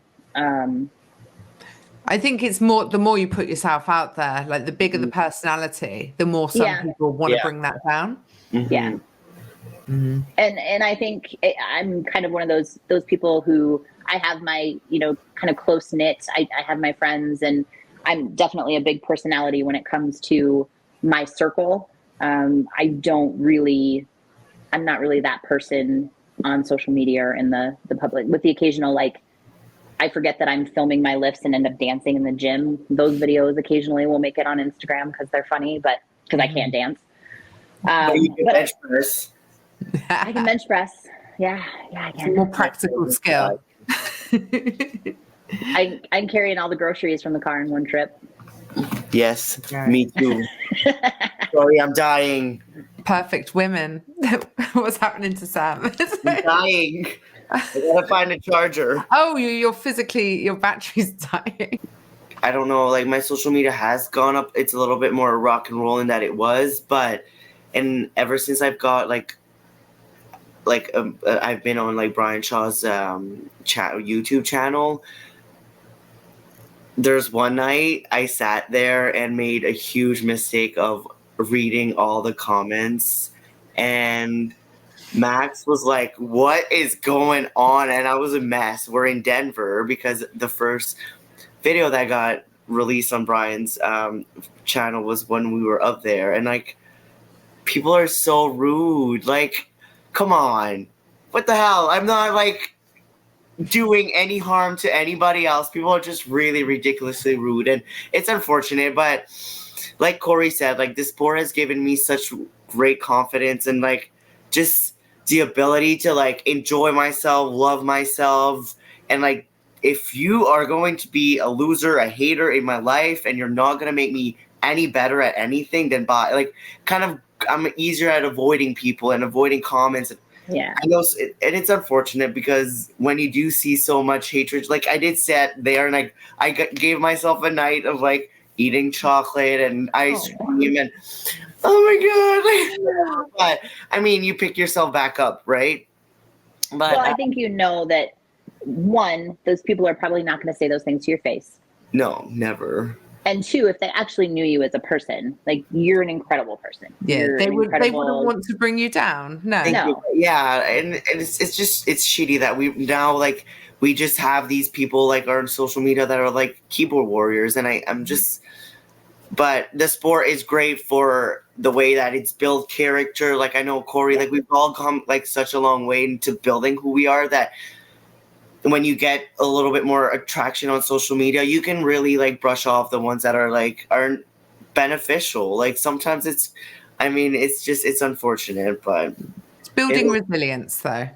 I think it's more, the more you put yourself out there, like the bigger the personality, the more some people want to bring that down. Yeah. And I think I'm kind of one of those people who, I have my, you know, kind of close knit. I have my friends, and I'm definitely a big personality when it comes to my circle. I'm not really that person on social media or in the public, with the occasional, like, I forget that I'm filming my lifts and end up dancing in the gym. Those videos occasionally will make it on Instagram because they're funny, but because I can't dance. But you can bench press. I can bench press. Yeah, I can. It's a more practical skill. I'm carrying all the groceries from the car in one trip. Yes, me too. Sorry, I'm dying. Perfect women. What's happening to Sam? I'm dying. I gotta find a charger. Oh, your battery's dying. I don't know, like, my social media has gone up. It's a little bit more rock and roll than it was, and ever since I've got I've been on like Brian Shaw's YouTube channel. There's one night I sat there and made a huge mistake of reading all the comments, and Max was like, "What is going on?" And I was a mess. We're in Denver because the first video that got released on Brian's channel was when we were up there, and like, people are so rude. Like, come on, what the hell? I'm not like doing any harm to anybody else. People are just really ridiculously rude, and it's unfortunate, but like Cori said, like, this sport has given me such great confidence and like just the ability to like enjoy myself, love myself, and like, if you are going to be a loser, a hater in my life, and you're not going to make me any better at anything, then I'm easier at avoiding people and avoiding comments. Yeah. I know, and it's unfortunate because when you do see so much hatred, like I did sit there and I gave myself a night of like eating chocolate and ice cream and oh my God. But I mean, you pick yourself back up, right? But well, I think you know that, one, those people are probably not going to say those things to your face. No, never. And two, if they actually knew you as a person, like, you're an incredible person. Yeah, they wouldn't want to bring you down. No. Yeah, and it's shitty that we now, like, we just have these people like on social media that are like keyboard warriors, and I'm just. But the sport is great for the way that it's built character. Like, I know Cori, like, we've all come like such a long way into building who we are, that when you get a little bit more attraction on social media, you can really like brush off the ones that aren't beneficial. Like, sometimes it's unfortunate, but it's building resilience though.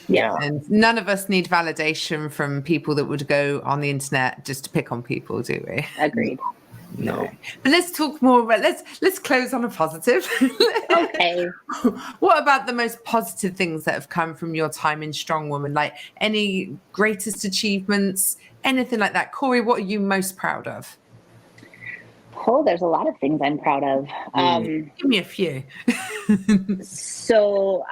Yeah. And none of us need validation from people that would go on the internet just to pick on people, do we? Agreed. No. But let's talk more about, let's close on a positive. Okay. What about the most positive things that have come from your time in Strongwoman? Like, any greatest achievements, anything like that? Cori, what are you most proud of? Oh, there's a lot of things I'm proud of. Give me a few. So,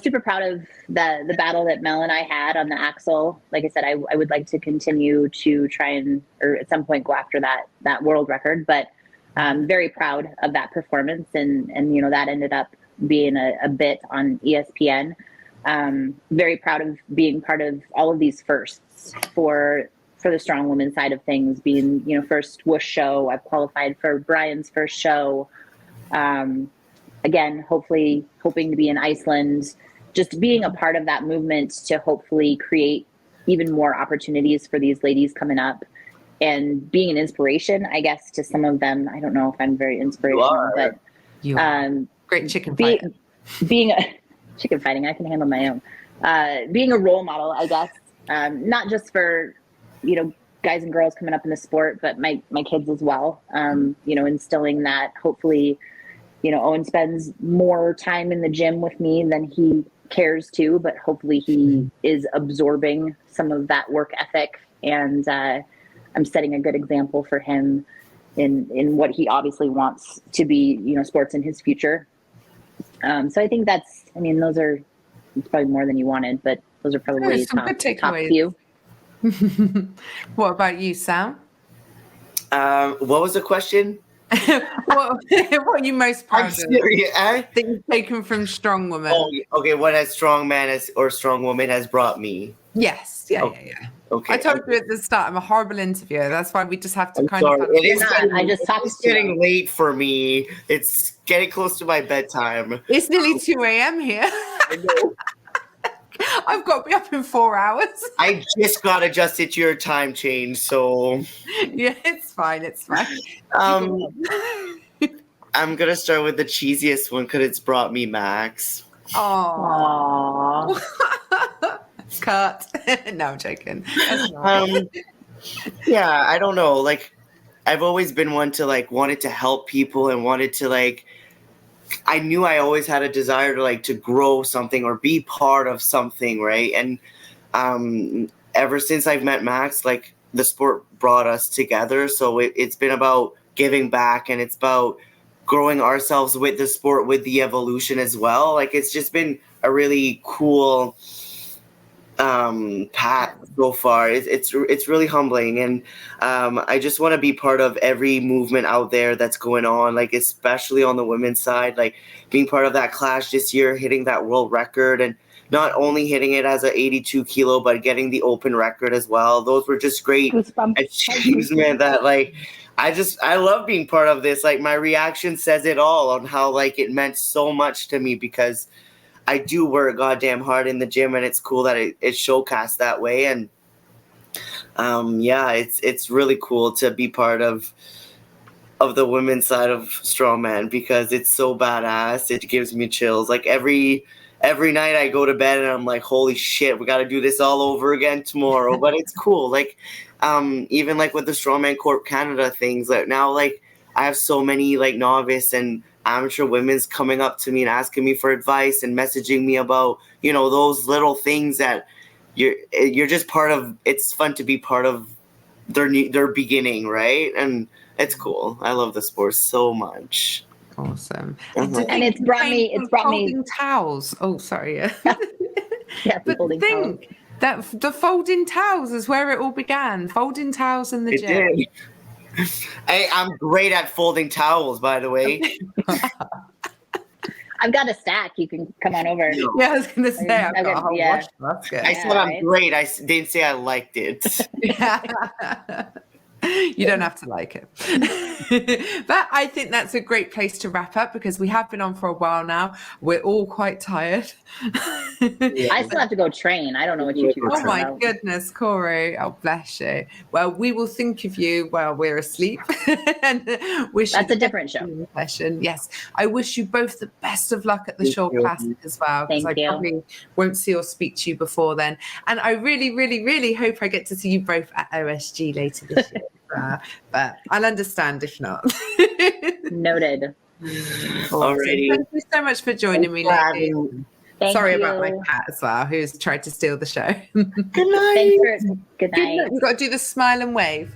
super proud of the battle that Mel and I had on the axle. Like I said, I would like to continue to try or at some point go after that world record. But very proud of that performance. And that ended up being a bit on ESPN. Very proud of being part of all of these firsts for the strong woman side of things, being, first whoosh show. I've qualified for Brian's first show. Again, hoping to be in Iceland, just being a part of that movement to hopefully create even more opportunities for these ladies coming up, and being an inspiration, I guess, to some of them. I don't know if I'm very inspirational, but great chicken fighter. Being a chicken fighting, I can handle my own. Being a role model, I guess, not just for, guys and girls coming up in the sport, but my kids as well. Instilling that. Hopefully, Owen spends more time in the gym with me than he cares to, but hopefully he is absorbing some of that work ethic, and I'm setting a good example for him in what he obviously wants to be, sports in his future. So I think those are, it's probably more than you wanted, but those are probably top few. What about you, Sam? What was the question? what are you most proud of? That you've taken from Strongwoman? Oh, okay. What has Strongman or Strongwoman has brought me? Yes. Yeah. Okay. I told you at the start, I'm a horrible interviewer. That's why we just have to It's getting late for me. It's getting close to my bedtime. It's nearly 2 a.m. here. I know. I've got to be up in 4 hours. I just got adjusted to your time change, so yeah, it's fine. I'm gonna start with the cheesiest one because it's brought me Max. Aww. Cut. No, I'm joking. Yeah, I don't know. Like, I've always been one to wanted to help people and wanted to I knew I always had a desire to grow something or be part of something, right? And ever since I've met Max, the sport brought us together. So it's been about giving back, and it's about growing ourselves with the sport, with the evolution as well. It's just been a really cool path so far. It's really humbling, and I just want to be part of every movement out there that's going on, especially on the women's side, being part of that clash this year, hitting that world record, and not only hitting it as a 82 kilo, but getting the open record as well. Those were just great achievements that I love being part of this. My reaction says it all on how it meant so much to me, because I do work goddamn hard in the gym, and it's cool that it's showcased that way. And it's really cool to be part of the women's side of Strongman, because it's so badass. It gives me chills. Every night I go to bed and I'm like, holy shit, we got to do this all over again tomorrow. But it's cool. Even with the Strongman Corp Canada things, now I have so many novice and amateur women's coming up to me and asking me for advice and messaging me about those little things that you're just part of. It's fun to be part of their beginning, right? And it's cool. I love the sport so much. Awesome. And it's brought me folding towels. Oh, sorry. Yeah. But folding towels. That the folding towels is where it all began. Folding towels in the gym. Did. Hey, I'm great at folding towels, by the way. I've got a stack. You can come on over. Yeah, I was going to say, I've got a whole wash basket. I said I'm great. I didn't say I liked it. You don't have to like it. But I think that's a great place to wrap up, because we have been on for a while now. We're all quite tired. I still have to go train. I don't know what you two are Oh my goodness, Cori. Oh, bless you. Well, we will think of you while we're asleep. And that's a different show. Session. Yes. I wish you both the best of luck at the Shore Classic as well, because I probably won't see or speak to you before then. And I really, really, really hope I get to see you both at OSG later this year. But I'll understand if not. Noted. Alrighty. Thank you so much for joining me, ladies. Sorry about my cat as well, who's tried to steal the show. Good night. Good night. We've got to do the smile and wave.